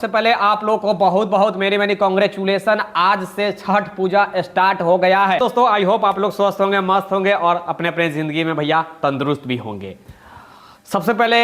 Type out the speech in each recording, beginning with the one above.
सबसे पहले आप लोग को बहुत बहुत मेरी मेरी कॉन्ग्रेचुलेसन। आज से छठ पूजा स्टार्ट हो गया है दोस्तों। आई होप आप लोग स्वस्थ होंगे, मस्त होंगे और अपने अपने जिंदगी में भैया तंदुरुस्त भी होंगे। सबसे पहले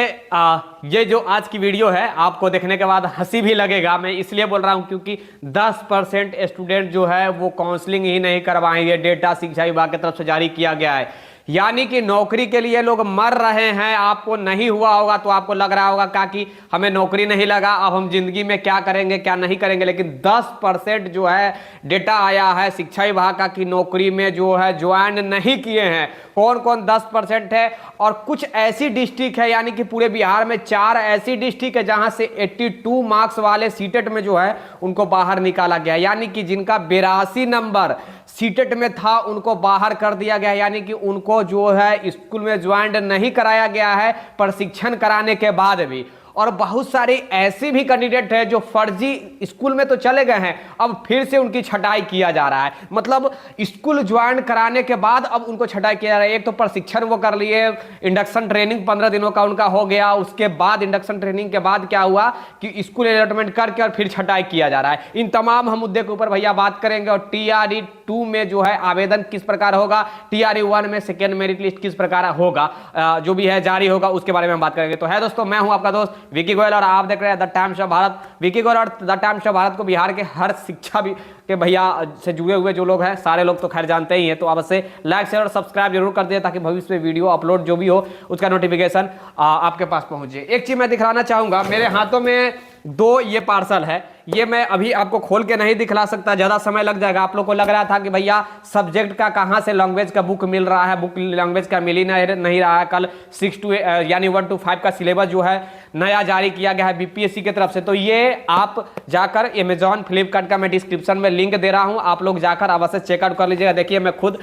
ये जो आज की वीडियो है आपको देखने के बाद हंसी भी लगेगा। मैं इसलिए बोल रहा हूं क्योंकि 10% स्टूडेंट जो है वो काउंसलिंग ही नहीं करवाएंगे। डेटा शिक्षा विभाग की तरफ से जारी किया गया है, यानी कि नौकरी के लिए लोग मर रहे हैं। आपको नहीं हुआ होगा तो आपको लग रहा होगा कि हमें नौकरी नहीं लगा, अब हम जिंदगी में क्या करेंगे क्या नहीं करेंगे। लेकिन 10% जो है डेटा आया है शिक्षा विभाग का कि नौकरी में जो है ज्वाइन नहीं किए हैं। कौन कौन 10% है? और कुछ ऐसी डिस्ट्रिक्ट है, यानी कि पूरे बिहार में 4 ऐसी डिस्ट्रिक्ट है जहां से 82 मार्क्स वाले सीटेट में जो है उनको बाहर निकाला गया, यानी कि जिनका 82 नंबर सीटेट में था उनको बाहर कर दिया गया। यानी कि उनको जो है स्कूल में ज्वाइन नहीं कराया गया है प्रशिक्षण कराने के बाद भी। और बहुत सारे ऐसे भी कैंडिडेट हैं जो फर्जी स्कूल में तो चले गए हैं, अब फिर से उनकी छटाई किया जा रहा है। मतलब स्कूल ज्वाइन कराने के बाद अब उनको छटाई किया जा रहा है। एक तो प्रशिक्षण वो कर लिए, इंडक्शन ट्रेनिंग 15 दिनों का उनका हो गया, उसके बाद इंडक्शन ट्रेनिंग के बाद क्या हुआ कि स्कूल अलॉटमेंट करके और फिर छटाई किया जा रहा है। इन तमाम हम मुद्दे के ऊपर भैया बात करेंगे। और TRE 2 में जो है आवेदन किस प्रकार होगा, TRE 1 में सेकेंड मेरिट लिस्ट किस प्रकार होगा, जो भी है जारी होगा, उसके बारे में हम बात करेंगे। तो है दोस्तों, मैं हूं आपका दोस्त विकी गोयल और आप देख रहे हैं the times of Bharat. Vicky Goyal और द टाइम्स ऑफ भारत को बिहार के हर शिक्षा भी के भैया से जुड़े हुए जो लोग हैं सारे लोग तो खैर जानते ही हैं। तो आप से लाइक शेयर और सब्सक्राइब जरूर कर दिए ताकि भविष्य में वीडियो अपलोड जो भी हो उसका नोटिफिकेशन आपके पास पहुंचे। एक चीज मैं दिखाना चाहूंगा, मेरे हाथों में 2 ये पार्सल है। ये मैं अभी आपको खोल के नहीं दिखला सकता, ज्यादा समय लग जाएगा। आप लोग को लग रहा था कि भैया सब्जेक्ट का कहां से लैंग्वेज का बुक मिल रहा है, बुक लैंग्वेज का मिल ही नहीं रहा है। कल 6 to यानी 1 to 5 का सिलेबस जो है नया जारी किया गया है BPSC की तरफ से। तो ये आप जाकर अमेजॉन फ्लिपकार्ट का मैं डिस्क्रिप्शन में लिंक दे रहा हूं, आप लोग जाकर अवश्य चेकआउट कर लीजिएगा। देखिए मैं खुद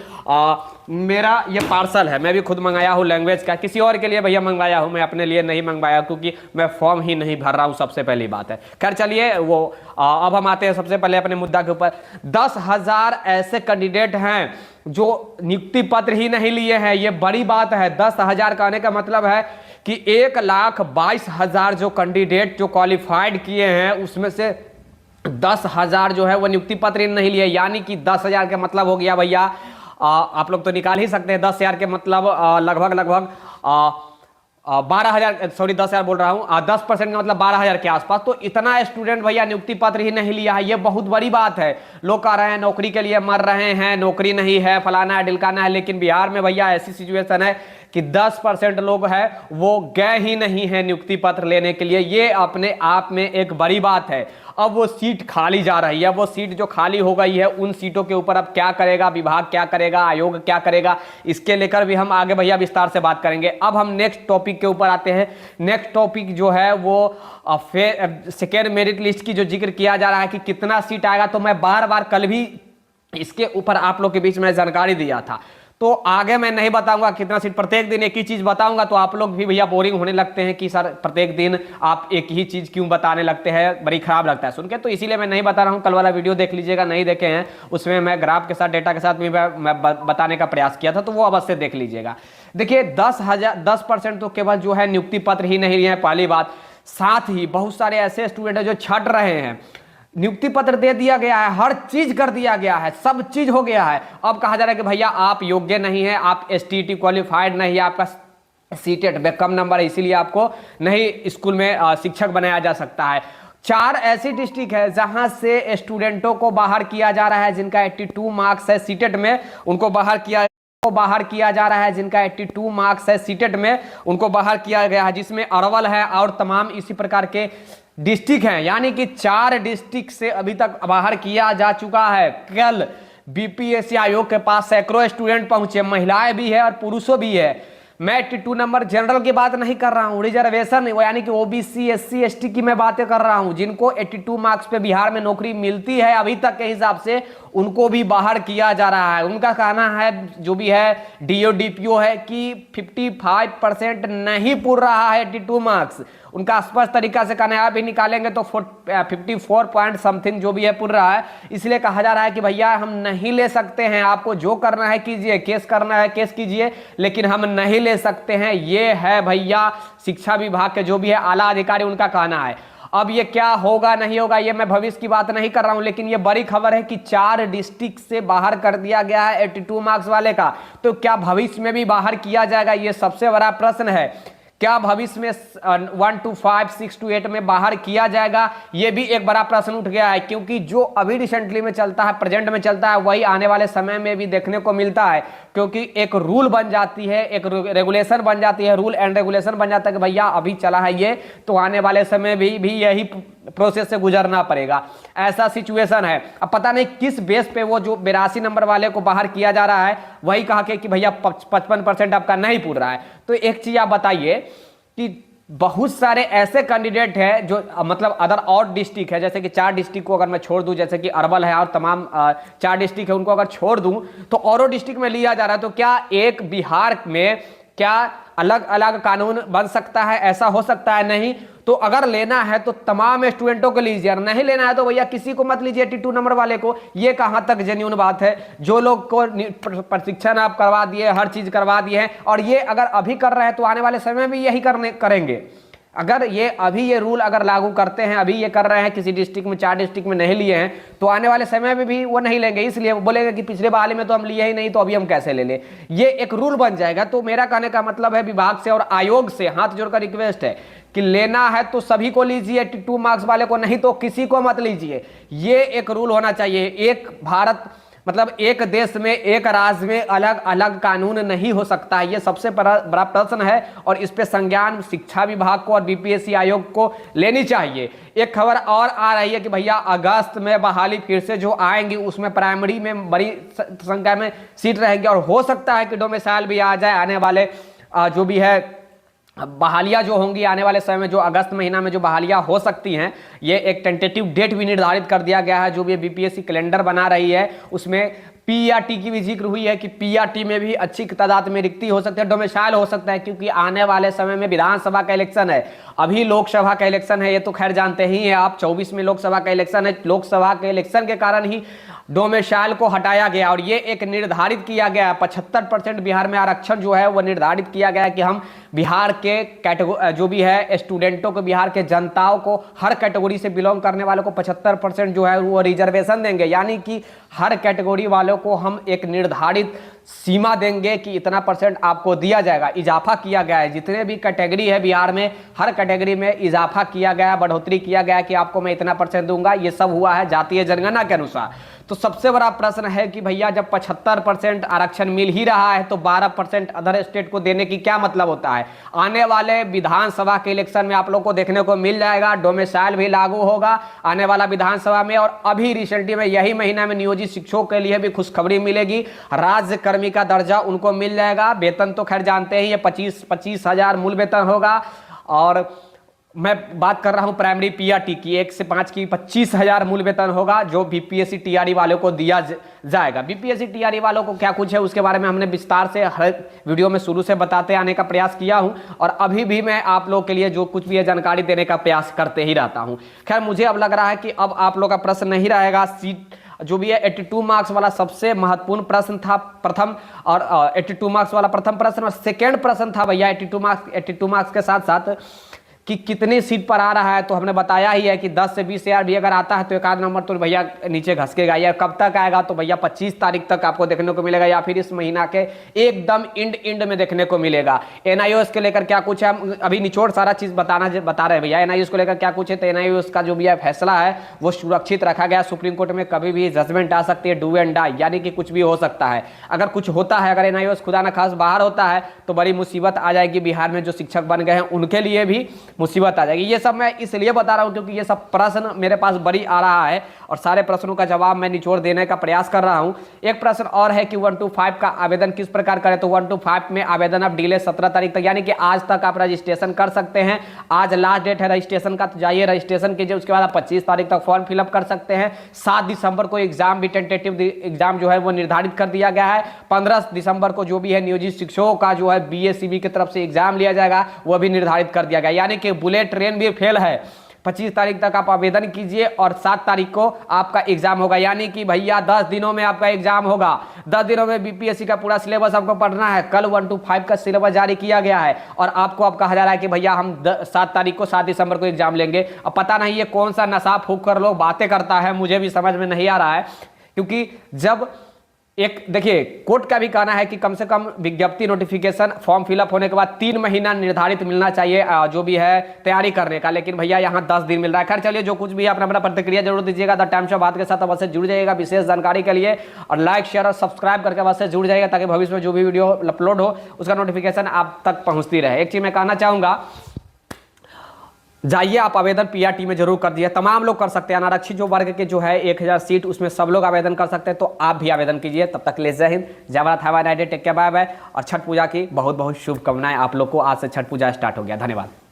मेरा ये पार्सल है, मैं भी खुद मंगाया हूं लैंग्वेज का, किसी और के लिए भैया मंगवाया हूं, मैं अपने लिए नहीं मंगवाया क्योंकि मैं फॉर्म ही नहीं भर रहा हूं, सबसे पहली बात है। खैर चलिए वो अब हम आते हैं सबसे पहले अपने मुद्दा के ऊपर। 10,000 ऐसे कैंडिडेट हैं जो नियुक्ति पत्र ही नहीं लिए हैं, ये बड़ी बात है। 10,000 कहने का मतलब है कि 1,22,000 जो कैंडिडेट जो क्वालिफाइड किए हैं उसमें से 10,000 जो है वो नियुक्ति पत्र नहीं लिए। यानी कि 10,000 का मतलब हो गया भैया, आप लोग तो निकाल ही सकते हैं। 10,000 के मतलब लगभग 12,000, सॉरी 10,000 बोल रहा हूं, 10% का मतलब 12,000 के आसपास। तो इतना स्टूडेंट भैया नियुक्ति पत्र ही नहीं लिया है, ये बहुत बड़ी बात है। लोग कह रहे हैं नौकरी के लिए मर रहे हैं, नौकरी नहीं है, फलाना है ढिलकाना है। लेकिन बिहार में भैया ऐसी सिचुएशन है कि 10% लोग हैं वो गए ही नहीं है नियुक्ति पत्र लेने के लिए। ये अपने आप में एक बड़ी बात है। अब वो सीट खाली जा रही है, वो सीट जो खाली हो गई है उन सीटों के ऊपर अब क्या करेगा विभाग, क्या करेगा आयोग, क्या करेगा, इसके लेकर भी हम आगे भैया विस्तार से बात करेंगे। अब हम नेक्स्ट टॉपिक के ऊपर आते हैं। नेक्स्ट टॉपिक जो है वो सेकेंड मेरिट लिस्ट की जो जिक्र किया जा रहा है कि कितना सीट आएगा। तो मैं बार बार कल भी इसके ऊपर आप लोग के बीच में जानकारी दिया था, तो आगे मैं नहीं बताऊंगा कितना सीट, प्रत्येक दिन एक ही चीज बताऊंगा तो आप लोग भी भैया बोरिंग होने लगते हैं कि सर प्रत्येक दिन आप एक ही चीज क्यों बताने लगते हैं, बड़ी खराब लगता है सुन के। तो इसीलिए मैं नहीं बता रहा हूं। कल वाला वीडियो देख लीजिएगा, नहीं देखे हैं उसमें मैं ग्राफ के साथ डेटा के साथ भी मैं बताने का प्रयास किया था, तो वो अवश्य देख लीजिएगा। देखिए 10% तो केवल जो है नियुक्ति पत्र ही नहीं है, पहली बात। साथ ही बहुत सारे ऐसे स्टूडेंट है जो छट रहे हैं, नियुक्ति पत्र दे दिया गया है, हर चीज कर दिया गया है, सब चीज हो गया है। अब कहा जा रहा है कि भैया आप योग्य नहीं है, आप STT क्वालिफाइड नहीं है, आपका सीटेट में कम नंबर है, इसीलिए आपको नहीं स्कूल में शिक्षक बनाया जा सकता है। 4 ऐसी डिस्ट्रिक्ट है जहां से स्टूडेंटों को बाहर किया जा रहा है जिनका 82 मार्क्स है सीटेट में, उनको बाहर किया जा रहा है जिनका 82 मार्क्स है सीटेट में, उनको बाहर किया गया है, जिसमें अरवल है और तमाम इसी प्रकार के डिस्ट्रिक्ट हैं। यानी कि 4 डिस्ट्रिक्ट से अभी तक बाहर किया जा चुका है। कल BPSC आयोग के पास सैकड़ों स्टूडेंट पहुंचे, महिलाएं भी है और पुरुषों भी है। मैं 82 नंबर जनरल की बात नहीं कर रहा हूं, रिजर्वेशन यानी कि OBC SC ST की मैं बातें कर रहा हूं। जिनको 82 मार्क्स पे बिहार में नौकरी मिलती है अभी तक के हिसाब से, उनको भी बाहर किया जा रहा है। उनका कहना है जो भी है DO DPO है कि 55% नहीं पूर रहा है 82 मार्क्स। उनका स्पष्ट तरीका से कहना है अभी निकालेंगे तो 54 पॉइंट समथिंग जो भी है पूर रहा है। इसलिए कहा जा रहा है कि भैया हम नहीं ले सकते हैं, आपको जो करना है कीजिए, केस करना है केस कीजिए, लेकिन हम नहीं ले सकते हैं। ये है भैया शिक्षा विभाग के जो भी है आला अधिकारी, उनका कहना है। अब ये क्या होगा नहीं होगा, ये मैं भविष्य की बात नहीं कर रहा हूं, लेकिन ये बड़ी खबर है कि 4 डिस्ट्रिक्ट से बाहर कर दिया गया है 82 मार्क्स वाले का। तो क्या भविष्य में भी बाहर किया जाएगा, ये सबसे बड़ा प्रश्न है। क्या भविष्य में 1 to 5, 6 to 8 में बाहर किया जाएगा, यह भी एक बड़ा प्रश्न उठ गया है। क्योंकि जो अभी रिसेंटली में चलता है, प्रेजेंट में चलता है, वही आने वाले समय में भी देखने को मिलता है। क्योंकि एक रूल बन जाती है, एक रेगुलेशन बन जाती है, रूल एंड रेगुलेशन बन जाता है कि भैया अभी चला है ये, तो आने वाले समय भी यही प्रोसेस से गुजरना पड़ेगा। ऐसा सिचुएशन है। अब पता नहीं किस बेस पे वो जो 82 नंबर वाले को बाहर किया जा रहा है, वही कहा कि भैया 55% आपका नहीं पूर रहा है। तो एक चीज आप बताइए कि बहुत सारे ऐसे कैंडिडेट हैं जो मतलब अदर और डिस्ट्रिक्ट है, जैसे कि 4 डिस्ट्रिक्ट को अगर मैं छोड़ दूं, जैसे कि अरवल है और तमाम 4 डिस्ट्रिक्ट है, उनको अगर छोड़ दूं तो औरों डिस्ट्रिक्ट में लिया जा रहा है। तो क्या एक बिहार में क्या अलग अलग कानून बन सकता है? ऐसा हो सकता है नहीं। तो अगर लेना है तो तमाम स्टूडेंटों को लीजिए, और नहीं लेना है तो भैया किसी को मत लीजिए 82 नंबर वाले को। ये कहां तक जेन्युइन बात है? जो लोग को प्रशिक्षण आप करवा दिए, हर चीज करवा दिए हैं, और ये अगर अभी कर रहे हैं तो आने वाले समय में यही करेंगे। अगर ये अभी ये रूल अगर लागू करते हैं, अभी ये कर रहे हैं, किसी डिस्ट्रिक्ट में 4 डिस्ट्रिक्ट में नहीं लिए हैं, तो आने वाले समय में भी वो नहीं लेंगे। इसलिए वो बोलेंगे कि पिछले वाले में तो हम लिए ही नहीं, तो अभी हम कैसे ले लें। ये एक रूल बन जाएगा। तो मेरा कहने का मतलब है विभाग से और आयोग से हाथ जोड़कर रिक्वेस्ट है कि लेना है तो सभी को लीजिए, 82 मार्क्स वाले को नहीं तो किसी को मत लीजिए। ये एक रूल होना चाहिए। एक भारत मतलब एक देश में, एक राज्य में अलग अलग कानून नहीं हो सकता है। ये सबसे बड़ा प्रश्न है, और इस पे संज्ञान शिक्षा विभाग को और बीपीएससी आयोग को लेनी चाहिए। एक खबर और आ रही है कि भैया अगस्त में बहाली फिर से जो आएंगी, उसमें प्राइमरी में बड़ी संख्या में सीट रहेंगी, और हो सकता है कि डोमिसाइल भी आ जाए। आने वाले जो भी है बहालियां जो होंगी आने वाले समय में, जो अगस्त महीना में जो बहालियां हो सकती हैं, ये एक टेंटेटिव डेट भी निर्धारित कर दिया गया है। जो भी बीपीएससी कैलेंडर बना रही है, उसमें पीआरटी की भी जिक्र हुई है कि पीआरटी में भी अच्छी तादाद में रिक्ति हो सकती है, डोमिसाइल हो सकता है। क्योंकि आने वाले समय में विधानसभा का इलेक्शन है, अभी लोकसभा का इलेक्शन है, ये तो खैर जानते ही हैं आप। 24 में लोकसभा का इलेक्शन है। लोकसभा के इलेक्शन के कारण ही डोमिसाइल को हटाया गया, और ये एक निर्धारित किया गया है। 75% बिहार में आरक्षण जो है वो निर्धारित किया गया है कि हम बिहार के कैटेगरी जो भी है स्टूडेंटों को, बिहार के जनताओं को, हर कैटेगरी से बिलोंग करने वालों को 75% जो है वो रिजर्वेशन देंगे। यानी कि हर कैटेगरी वालों को हम एक निर्धारित सीमा देंगे कि इतना % आपको दिया जाएगा। इजाफा किया गया है, जितने भी कैटेगरी है बिहार में, हर कैटेगरी में इजाफा किया गया, बढ़ोतरी किया गया कि आपको मैं इतना % दूंगा। ये सब हुआ है जातीय जनगणना के अनुसार। तो सबसे बड़ा प्रश्न है कि भैया जब 75% आरक्षण मिल ही रहा है, तो 12% अदर स्टेट को देने की क्या मतलब होता है? आने वाले विधानसभा के इलेक्शन में आप लोग को देखने को मिल जाएगा, डोमिसाइल भी लागू होगा आने वाला विधानसभा में। और अभी रिसेंटली में यही महीना में नियोजित शिक्षकों के लिए भी खुशखबरी मिलेगी, राज्य कर्मी का दर्जा उनको मिल जाएगा। वेतन तो खैर जानते ही, ये 25 हजार मूल वेतन होगा। और मैं बात कर रहा हूं प्राइमरी पीआरटी की, 1 से 5 की 25,000 मूल वेतन होगा, जो बीपीएससी टीआरई वालों को दिया जाएगा। बीपीएससी टीआरई वालों को क्या कुछ है उसके बारे में हमने विस्तार से हर वीडियो में शुरू से बताते आने का प्रयास किया हूं, और अभी भी मैं आप लोग के लिए जो कुछ भी है जानकारी देने का प्रयास करते ही रहता हूं। खैर मुझे अब लग रहा है कि अब आप लोग का प्रश्न नहीं रहेगा। सीट जो भी है 82 मार्क्स वाला सबसे महत्वपूर्ण प्रश्न था प्रथम, और 82 मार्क्स वाला प्रथम प्रश्न, और सेकेंड प्रश्न था भैया 82 मार्क्स के साथ साथ कि कितनी सीट पर आ रहा है। तो हमने बताया ही है कि 10 से 20 हजार भी अगर आता है तो एक आध नंबर तो भैया नीचे घसकेगा। या कब तक आएगा? तो भैया 25 तारीख तक आपको देखने को मिलेगा, या फिर इस महीना के एकदम इंड में देखने को मिलेगा। एनआईओएस के लेकर क्या कुछ है, हम अभी निचोड़ सारा चीज बता रहे हैं भैया। एनआईओएस को लेकर क्या कुछ है, तो एनआईओएस का जो भी है फैसला है वो सुरक्षित रखा गया। सुप्रीम कोर्ट में कभी भी जजमेंट आ सकती है, डू एंड डाई, यानी कि कुछ भी हो सकता है। अगर कुछ होता है, अगर एनआईओएस खुदा न खास बाहर होता है, तो बड़ी मुसीबत आ जाएगी। बिहार में जो शिक्षक बन गए हैं उनके लिए भी मुसीबत आ जाएगी। ये सब मैं इसलिए बता रहा हूं क्योंकि ये सब प्रश्न मेरे पास बड़ी आ रहा है, और सारे प्रश्नों का जवाब मैं निचोड़ देने का प्रयास कर रहा हूं। एक प्रश्न और है कि 1 to 5 का आवेदन किस प्रकार करें। तो 1 to 5 में आवेदन अब डिले 17 तारीख तक, यानी कि आज तक आप रजिस्ट्रेशन कर सकते हैं। आज लास्ट डेट है रजिस्ट्रेशन का, तो जाइए रजिस्ट्रेशन कीजिए। उसके बाद आप 25 तारीख तक फॉर्म फिलअप कर सकते हैं। 7 दिसंबर को एग्जाम भी, टेंटेटिव एग्जाम जो है वो निर्धारित कर दिया गया है। 15 दिसंबर को जो भी है नियोजित शिक्षकों का जो है बीएससीबी की तरफ से एग्जाम लिया जाएगा, वो भी निर्धारित कर दिया गया। यानी कि बुलेट ट्रेन भी फेल है, 25 तारीख तक आप आवेदन कीजिए और 7 तारीख को आपका एग्जाम होगा। यानी कि भैया 10 दिनों में आपका एग्जाम होगा। 10 दिनों में बीपीएससी का पूरा सिलेबस आपको पढ़ना है। कल 1 to 5 का सिलेबस जारी किया गया है और आपको अब कहा जा रहा है कि भैया हम 7 तारीख को 7 दिसंबर को एग्जाम लेंगे। अब पता नहीं ये कौन सा नशा फूंक कर लोग बातें करता है, मुझे भी समझ में नहीं आ रहा है। क्योंकि जब एक देखिए कोर्ट का भी कहना है कि कम से कम विज्ञप्ति नोटिफिकेशन फॉर्म फिलअप होने के बाद 3 महीना निर्धारित मिलना चाहिए जो भी है तैयारी करने का, लेकिन भैया यहाँ 10 दिन मिल रहा है। खैर चलिए, जो कुछ भी है अपना अपना प्रतिक्रिया जरूर दीजिएगा। द टाइम्स ऑफ बात के साथ अवश्य जुड़ जाइएगा विशेष जानकारी के लिए, और लाइक शेयर और सब्सक्राइब करके अवश्य जुड़ जाइएगा ताकि भविष्य में जो भी वीडियो अपलोड हो उसका नोटिफिकेशन आप तक पहुँचती रहे। एक चीज मैं कहना चाहूँगा, जाइए आप आवेदन पीआरटी में जरूर कर दिए। तमाम लोग कर सकते हैं, अनारक्षित जो वर्ग के जो है 1000 सीट उसमें सब लोग आवेदन कर सकते हैं, तो आप भी आवेदन कीजिए। तब तक ले जय हिंद, जय Bharat, have a nice day, take care, bye bye. और छठ पूजा की बहुत बहुत शुभकामनाएं आप लोग को। आज से छठ पूजा स्टार्ट हो गया। धन्यवाद।